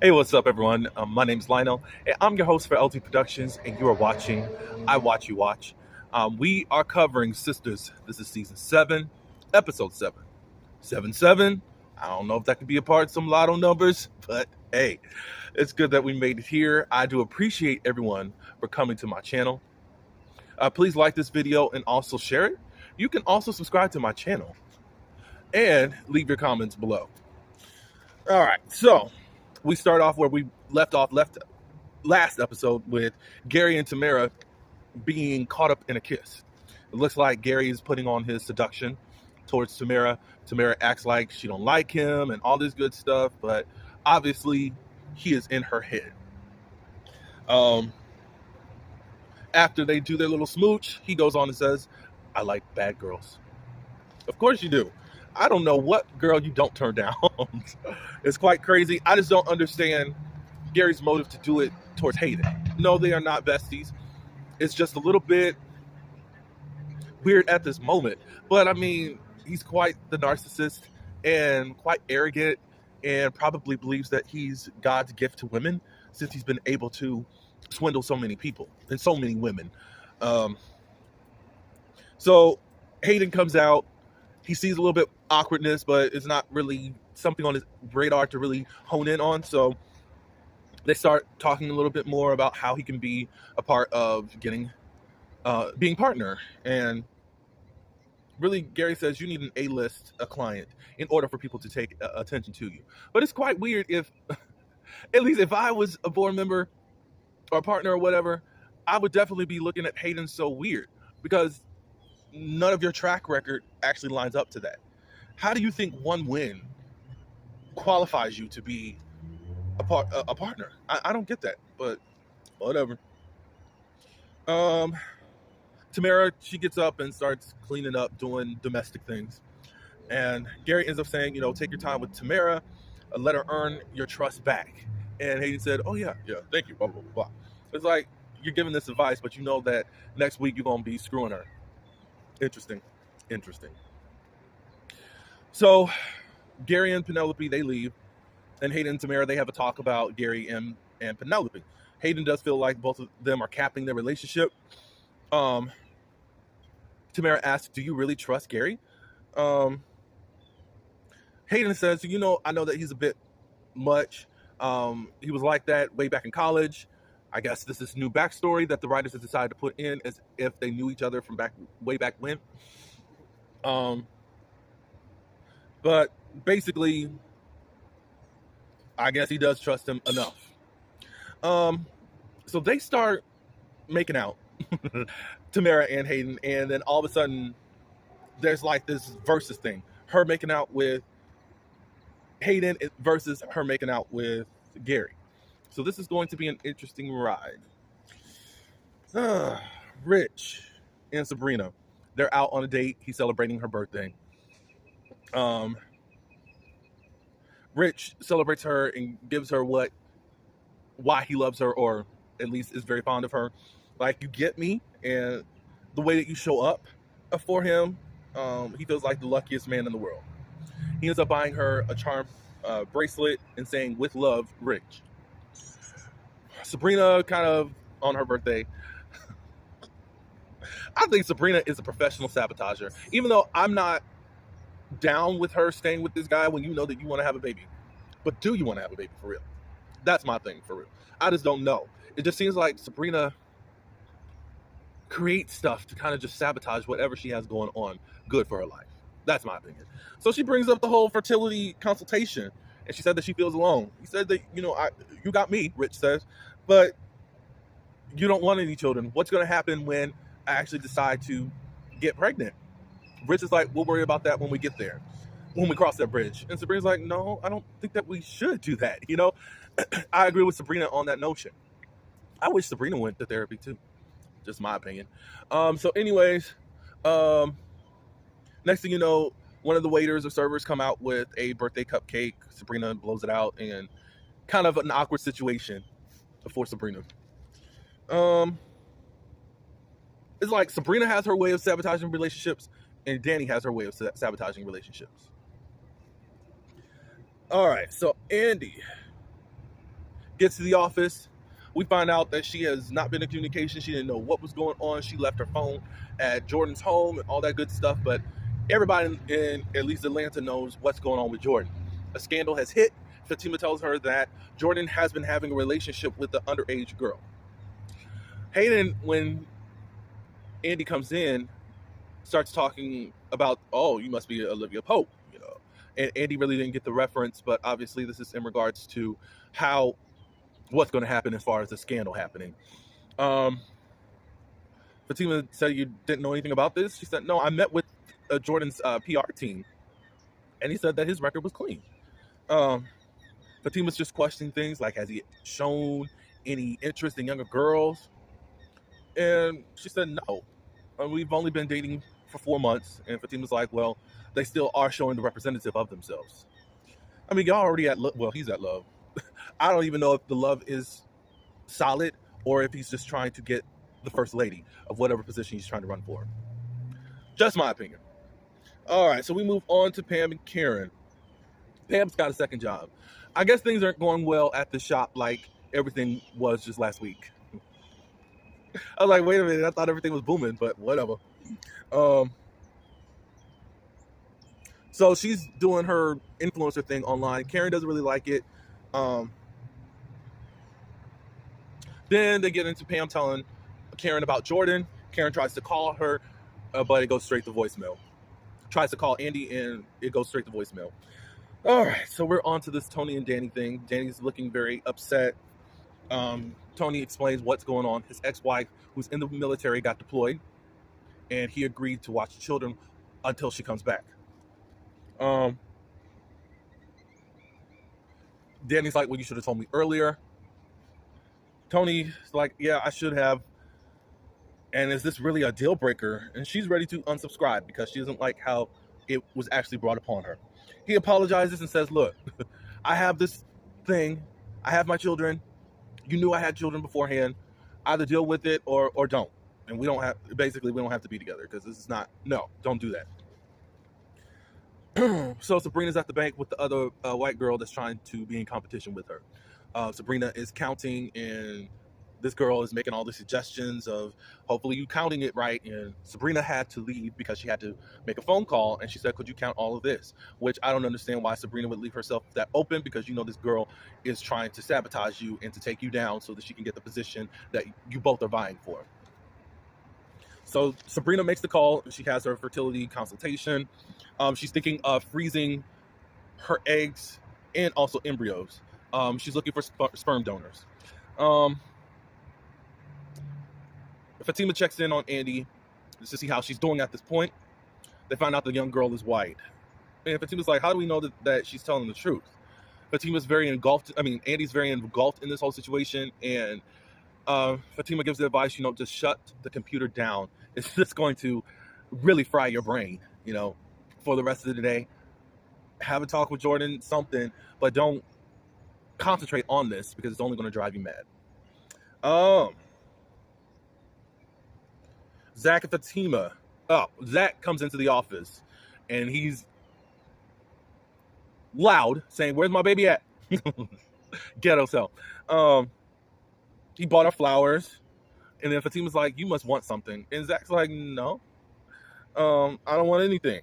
Hey, what's up, everyone? My name is Lionel, and I'm your host for LT Productions, and you are watching I Watch You Watch. We are covering Sisters. This is season 7, episode 7. 7 7. I don't know if that could be a part of some lotto numbers, but hey, it's good that we made it here. I do appreciate everyone for coming to my channel. Please like this video and also share it. You can also subscribe to my channel and leave your comments below. All right, so we start off where we left off last episode with Gary and Tamara being caught up in a kiss. It looks like Gary is putting on his seduction towards Tamara. Tamara acts like she don't like him and all this good stuff, but obviously he is in her head. After they do their little smooch, he goes on and says, "I like bad girls." Of course you do. I don't know what girl you don't turn down. It's quite crazy. I just don't understand Gary's motive to do it towards Hayden. No, they are not besties. It's just a little bit weird at this moment. But I mean, he's quite the narcissist and quite arrogant and probably believes that he's God's gift to women since he's been able to swindle so many people and so many women. So Hayden comes out. He sees a little bit awkwardness, but it's not really something on his radar to really hone in on. So they start talking a little bit more about how he can be a part of being partner. And really, Gary says you need an A-list, a client, in order for people to take attention to you. But it's quite weird if, at least if I was a board member or a partner or whatever, I would definitely be looking at Hayden so weird because none of your track record actually lines up to that. How do you think one win qualifies you to be a partner? I don't get that, but whatever. Tamara, she gets up and starts cleaning up, doing domestic things. And Gary ends up saying, take your time with Tamara, let her earn your trust back. And Hayden said, "Oh yeah, thank you, blah, blah, blah." It's like, you're giving this advice, but you know that next week you're going to be screwing her. Interesting. So Gary and Penelope, they leave. And Hayden and Tamara, they have a talk about Gary and Penelope. Hayden does feel like both of them are capping their relationship. Tamara asks, "Do you really trust Gary?" Hayden says, "I know that he's a bit much. He was like that way back in college. I guess this is new backstory that the writers have decided to put in as if they knew each other from way back when." But basically, I guess he does trust him enough. So they start making out, Tamara and Hayden, and then all of a sudden, there's like this versus thing. Her making out with Hayden versus her making out with Gary. So this is going to be an interesting ride. Rich and Sabrina, they're out on a date. He's celebrating her birthday. Rich celebrates her and gives her why he loves her, or at least is very fond of her. Like, you get me, and the way that you show up for him, he feels like the luckiest man in the world. He ends up buying her a charm bracelet and saying, "With love, Rich." Sabrina, kind of on her birthday, I think Sabrina is a professional sabotager. Even though I'm not down with her staying with this guy when you know that you want to have a baby. But do you want to have a baby for real? That's my thing, for real. I just don't know. It just seems like Sabrina creates stuff to kind of just sabotage whatever she has going on good for her life. That's my opinion. So she brings up the whole fertility consultation, and she said that she feels alone. He said that, you got me, Rich says, but you don't want any children. What's going to happen when I actually decide to get pregnant? Rich is like, "We'll worry about that when we get there, when we cross that bridge." And Sabrina's like, "No, I don't think that we should do that." I agree with Sabrina on that notion. I wish Sabrina went to therapy too. Just my opinion. So anyways, next thing you know, one of the waiters or servers come out with a birthday cupcake. Sabrina blows it out, and kind of an awkward situation for Sabrina. It's like Sabrina has her way of sabotaging relationships, and Danny has her way of sabotaging relationships. All right, so Andy Gets to the office. We find out that she has not been in communication. She didn't know what was going on. She left her phone at Jordan's home and all that good stuff. But everybody in at least Atlanta knows what's going on with Jordan. A scandal has hit. Fatima tells her that Jordan has been having a relationship with the underage girl. Hayden, when Andy comes in, starts talking about, oh, you must be Olivia Pope, you know. And Andy really didn't get the reference, but obviously this is in regards to what's going to happen as far as the scandal happening. Fatima said, you didn't know anything about this? She said, no, I met with Jordan's PR team, and he said that his record was clean. Fatima's just questioning things like, has he shown any interest in younger girls? And she said, no. We've only been dating for 4 months. And Fatima's like, well, they still are showing the representative of themselves. I mean, y'all already at love. Well, he's at love. I don't even know if the love is solid or if he's just trying to get the first lady of whatever position he's trying to run for. Just my opinion. All right, so we move on to Pam and Karen. Pam's got a second job. I guess things aren't going well at the shop like everything was just last week. I was like, wait a minute, I thought everything was booming, but whatever. So she's doing her influencer thing online. Karen doesn't really like it. Then they get into Pam telling Karen about Jordan. Karen tries to call her, but it goes straight to voicemail. Tries to call Andy, and it goes straight to voicemail. All right, so we're on to this Tony and Danny thing. Danny's looking very upset. Tony explains what's going on. His ex-wife, who's in the military, got deployed, and he agreed to watch children until she comes back. Danny's like, well, you should have told me earlier. Tony's like, yeah, I should have. And is this really a deal breaker? And she's ready to unsubscribe because she doesn't like how it was actually brought upon her. He apologizes and says, look, I have this thing. I have my children. You knew I had children beforehand. Either deal with it or don't. And we don't have to be together because this is not, no, don't do that. So Sabrina's at the bank with the other white girl that's trying to be in competition with her. Sabrina is counting, and this girl is making all the suggestions of hopefully you counting it right. And Sabrina had to leave because she had to make a phone call, and she said, could you count all of this? Which I don't understand why Sabrina would leave herself that open, because you know this girl is trying to sabotage you and to take you down so that she can get the position that you both are vying for. So Sabrina makes the call. She has her fertility consultation. She's thinking of freezing her eggs and also embryos. She's looking for sperm donors. Fatima checks in on Andy to see how she's doing at this point. They find out the young girl is white. And Fatima's like, how do we know that she's telling the truth? Andy's very engulfed in this whole situation. And Fatima gives the advice, just shut the computer down. It's just going to really fry your brain, for the rest of the day. Have a talk with Jordan, something, but don't concentrate on this because it's only going to drive you mad. Zach and Fatima. Oh, Zach comes into the office and he's loud saying, where's my baby at? Ghetto self. He bought her flowers, and then Fatima's like, you must want something. And Zach's like, no, I don't want anything.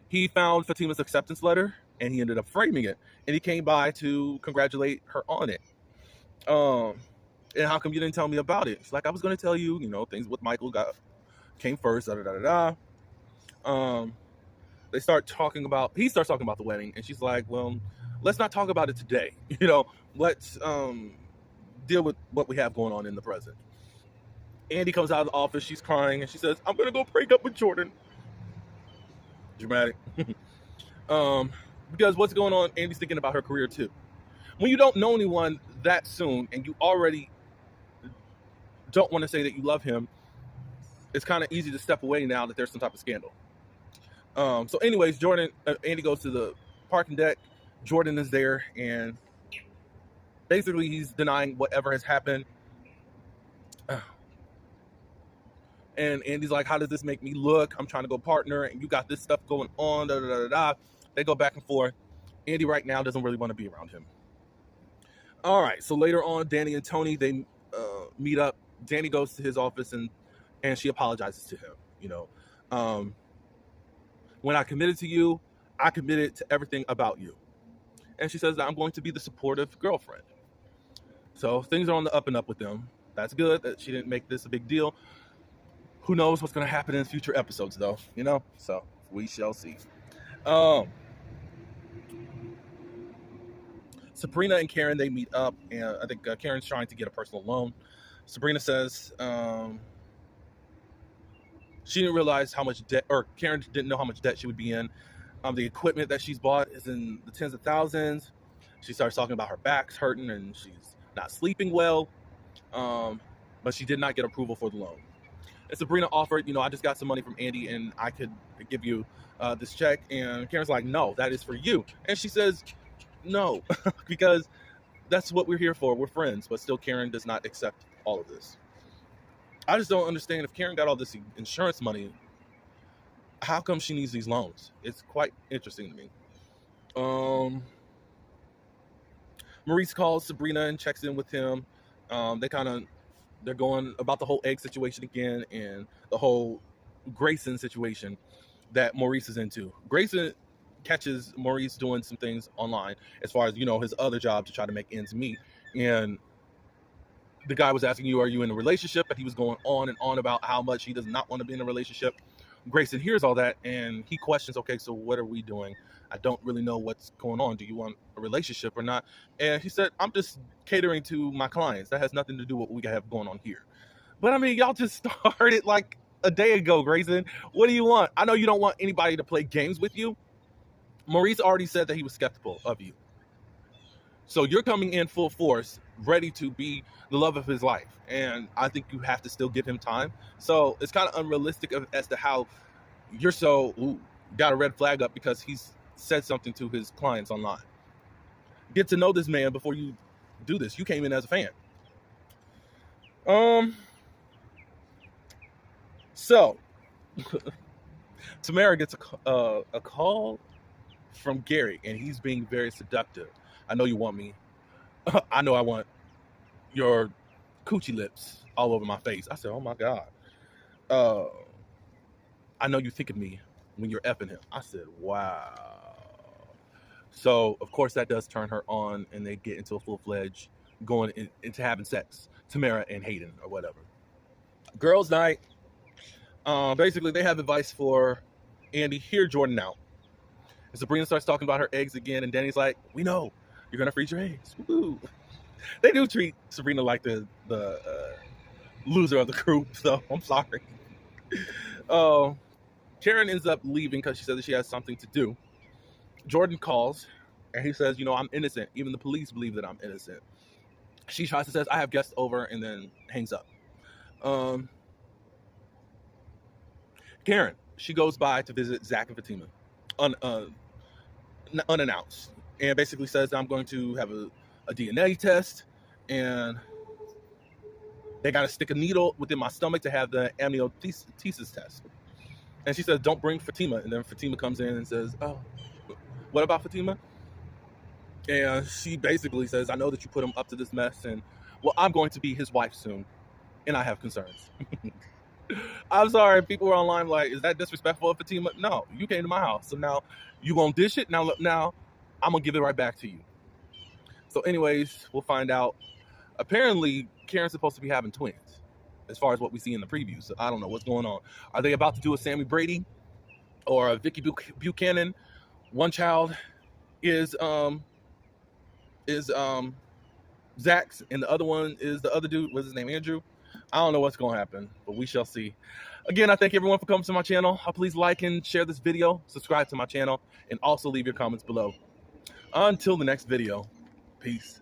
He found Fatima's acceptance letter and he ended up framing it, and he came by to congratulate her on it. And how come you didn't tell me about it? She's like, I was going to tell you, things with Michael came first, he starts talking about the wedding, and she's like, well, let's not talk about it today. Let's deal with what we have going on in the present. Andy comes out of the office, she's crying, and she says, I'm going to go break up with Jordan. Dramatic. Because what's going on, Andy's thinking about her career too. When you don't know anyone that soon and you already don't want to say that you love him, it's kind of easy to step away now that there's some type of scandal. So anyways, Andy goes to the parking deck. Jordan is there, and basically he's denying whatever has happened. And Andy's like, how does this make me look? I'm trying to go partner, and you got this stuff going on. They go back and forth. Andy right now doesn't really want to be around him. All right, so later on, Danny and Tony, they meet up. Danny goes to his office and she apologizes to him. Um, when I committed to you, I committed to everything about you. And she says that I'm going to be the supportive girlfriend. So things are on the up and up with them. That's good that she didn't make this a big deal. Who knows what's going to happen in future episodes, though, So we shall see. Sabrina and Karen, they meet up, and I think Karen's trying to get a personal loan. Sabrina says she didn't realize how much debt, or Karen didn't know how much debt she would be in. The equipment that she's bought is in the tens of thousands. She starts talking about her back's hurting and she's not sleeping well, but she did not get approval for the loan. And Sabrina offered, I just got some money from Andy and I could give you this check. And Karen's like, no, that is for you. And she says, no, because that's what we're here for. We're friends. But still, Karen does not accept all of this. I just don't understand, if Karen got all this insurance money, how come she needs these loans? It's quite interesting to me. Maurice calls Sabrina and checks in with him. They're going about the whole egg situation again and the whole Grayson situation that Maurice is into. Grayson catches Maurice doing some things online as far as, his other job to try to make ends meet. And the guy was asking you, are you in a relationship? And he was going on and on about how much he does not want to be in a relationship. Grayson hears all that and he questions, okay, so what are we doing? I don't really know what's going on. Do you want a relationship or not? And he said, I'm just catering to my clients. That has nothing to do with what we have going on here. But I mean, y'all just started like a day ago, Grayson. What do you want? I know you don't want anybody to play games with you. Maurice already said that he was skeptical of you. So you're coming in full force, ready to be the love of his life. And I think you have to still give him time. So it's kind of unrealistic as to how you're got a red flag up because he's said something to his clients online. Get to know this man before you do this. You came in as a fan. So Tamara gets a call from Gary, and he's being very seductive. I know you want me. I know I want your coochie lips all over my face. I said, oh my God. I know you think of me when you're effing him. I said, wow. So, of course, that does turn her on, and they get into a full-fledged into having sex. Tamara and Hayden or whatever. Girls' night. Basically, they have advice for Andy. Hear Jordan out. And Sabrina starts talking about her eggs again, and Danny's like, we know. You're going to freeze your eggs. Woo. They do treat Sabrina like the loser of the group, so I'm sorry. Karen ends up leaving because she says that she has something to do. Jordan calls, and he says, I'm innocent. Even the police believe that I'm innocent. She tries to say, I have guests over, and then hangs up. Karen, she goes by to visit Zach and Fatima, unannounced, and basically says that I'm going to have a DNA test, and they got to stick a needle within my stomach to have the amniocentesis test. And she says, don't bring Fatima. And then Fatima comes in and says, oh, what about Fatima? And she basically says, I know that you put him up to this mess, and well, I'm going to be his wife soon, and I have concerns. I'm sorry, people were online like, is that disrespectful of Fatima? No, you came to my house, so now you gonna dish it? Now I'm gonna give it right back to you. So anyways, we'll find out. Apparently, Karen's supposed to be having twins, as far as what we see in the preview. So I don't know what's going on. Are they about to do a Sammy Brady or a Vicky Buchanan? One child is Zach's, and the other one is the other dude. What's his name? Andrew. I don't know what's going to happen, but we shall see. Again, I thank everyone for coming to my channel. Please like and share this video, subscribe to my channel, and also leave your comments below. Until the next video, peace.